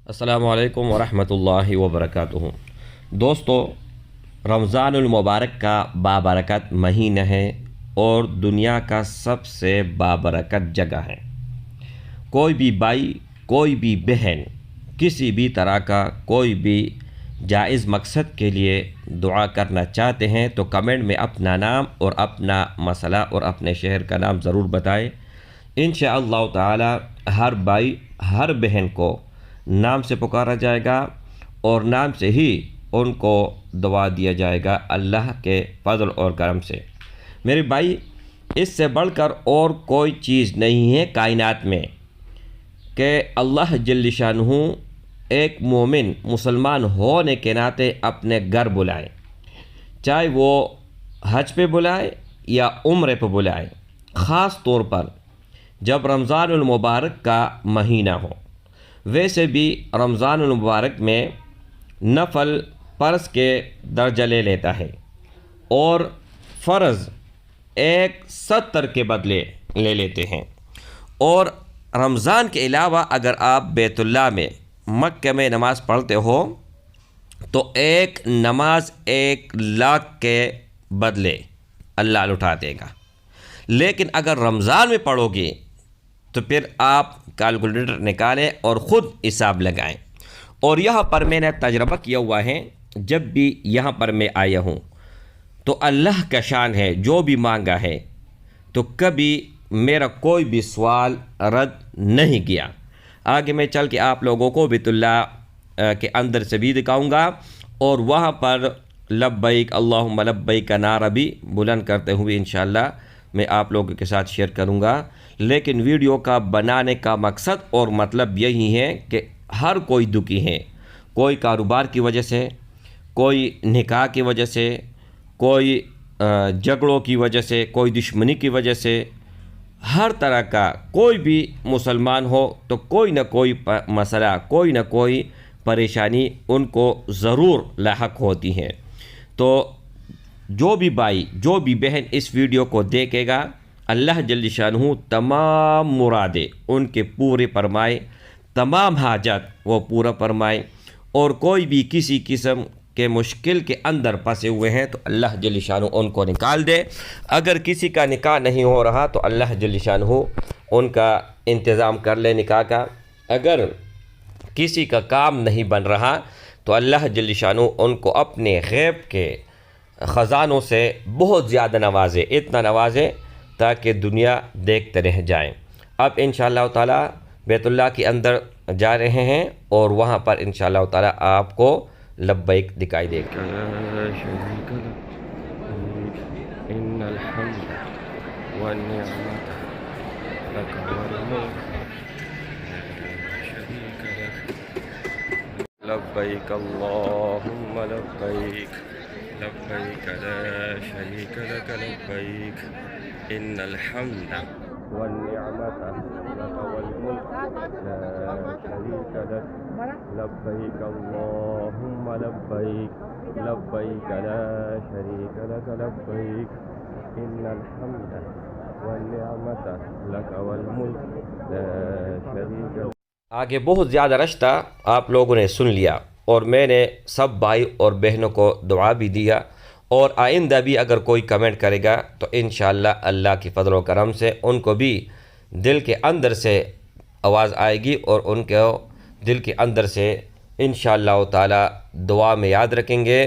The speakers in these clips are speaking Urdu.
السلام علیکم ورحمۃ اللہ وبرکاتہ۔ دوستو، رمضان المبارک کا بابرکت مہینہ ہے اور دنیا کا سب سے بابرکت جگہ ہے۔ کوئی بھی بھائی، کوئی بھی بہن، کسی بھی طرح کا کوئی بھی جائز مقصد کے لیے دعا کرنا چاہتے ہیں تو کمنٹ میں اپنا نام اور اپنا مسئلہ اور اپنے شہر کا نام ضرور بتائیں۔ انشاءاللہ تعالی ہر بھائی ہر بہن کو نام سے پکارا جائے گا اور نام سے ہی ان کو دعا دیا جائے گا اللہ کے فضل اور کرم سے۔ میرے بھائی، اس سے بڑھ کر اور کوئی چیز نہیں ہے کائنات میں کہ اللہ جل شانہ ایک مومن مسلمان ہونے کے ناطے اپنے گھر بلائے، چاہے وہ حج پہ بلائے یا عمرے پہ بلائے، خاص طور پر جب رمضان المبارک کا مہینہ ہو۔ ویسے بھی رمضان المبارک میں نفل فرض کے درجہ لے لیتا ہے اور فرض 170 کے بدلے لے لیتے ہیں، اور رمضان کے علاوہ اگر آپ بیت اللہ میں مکہ میں نماز پڑھتے ہو تو ایک نماز 1,00,000 کے بدلے اللہ لوٹا دے گا۔ لیکن اگر رمضان میں پڑھو گے تو پھر آپ کیلکولیٹر نکالیں اور خود حساب لگائیں۔ اور یہاں پر میں نے تجربہ کیا ہوا ہے، جب بھی یہاں پر میں آیا ہوں تو اللہ کا شان ہے، جو بھی مانگا ہے تو کبھی میرا کوئی بھی سوال رد نہیں کیا۔ آگے میں چل کے آپ لوگوں کو بیت اللہ کے اندر سے بھی دکھاؤں گا اور وہاں پر لبیک اللہم لبیک کا نعرہ بھی بلند کرتے ہوئے انشاءاللہ میں آپ لوگوں کے ساتھ شیئر کروں گا۔ لیکن ویڈیو کا بنانے کا مقصد اور مطلب یہی ہے کہ ہر کوئی دکھی ہے، کوئی کاروبار کی وجہ سے، کوئی نکاح کی وجہ سے، کوئی جھگڑوں کی وجہ سے، کوئی دشمنی کی وجہ سے، ہر طرح کا کوئی بھی مسلمان ہو تو کوئی نہ کوئی مسئلہ، کوئی نہ کوئی پریشانی ان کو ضرور لاحق ہوتی ہے۔ تو جو بھی بھائی، جو بھی بہن اس ویڈیو کو دیکھے گا، اللہ جل شانہ تمام مرادیں ان کے پورے فرمائے، تمام حاجات وہ پورا فرمائے، اور کوئی بھی کسی قسم کے مشکل کے اندر پھنسے ہوئے ہیں تو اللہ جل شانہ ان کو نکال دے۔ اگر کسی کا نکاح نہیں ہو رہا تو اللہ جل شانہ ان کا انتظام کر لے نکاح کا۔ اگر کسی کا کام نہیں بن رہا تو اللہ جل شانہ ان کو اپنے غیب کے خزانوں سے بہت زیادہ نوازے، اتنا نوازے تاکہ دنیا دیکھتے رہ جائیں۔ اب انشاءاللہ تعالی بیت اللہ کے اندر جا رہے ہیں اور وہاں پر انشاءاللہ تعالی آپ کو لبیک دکھائی دے گا۔ ان الحمد والنعمت لک والملک شریک لک لبیک اللہم لبیک لبیک لا شریک لک لبیک ان الحمد والنعمت لک والملک لا شریک لک لبیک اللہم لبیک لبیک لا شریک لک لبیک ان الحمد والنعمت لک والملک لا شریک لک۔ آگے بہت زیادہ رشتہ آپ لوگوں نے سن لیا اور میں نے سب بھائی اور بہنوں کو دعا بھی دیا، اور آئندہ بھی اگر کوئی کمنٹ کرے گا تو انشاءاللہ اللہ کی فضل و کرم سے ان کو بھی دل کے اندر سے آواز آئے گی اور ان کو دل کے اندر سے انشاءاللہ تعالی دعا میں یاد رکھیں گے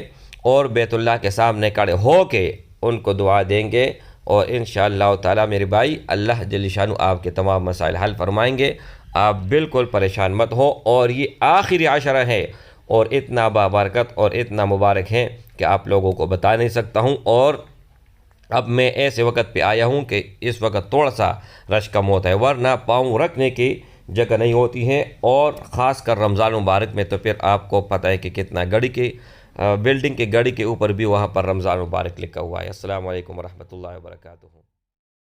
اور بیت اللہ کے سامنے کھڑے ہو کے ان کو دعا دیں گے، اور انشاءاللہ تعالی میرے بھائی اللہ جل شانہ آپ کے تمام مسائل حل فرمائیں گے۔ آپ بالکل پریشان مت ہو، اور یہ آخری عشرہ ہے اور اتنا بابرکت اور اتنا مبارک ہے کہ آپ لوگوں کو بتا نہیں سکتا ہوں۔ اور اب میں ایسے وقت پہ آیا ہوں کہ اس وقت تھوڑا سا رش کم ہوتا ہے، ورنہ پاؤں رکھنے کی جگہ نہیں ہوتی ہے، اور خاص کر رمضان مبارک میں تو پھر آپ کو پتہ ہے کہ کتنا گھڑی کی بلڈنگ کے گھڑی کے اوپر بھی وہاں پر رمضان مبارک لکھا ہوا ہے۔ السلام علیکم ورحمۃ اللہ وبرکاتہ۔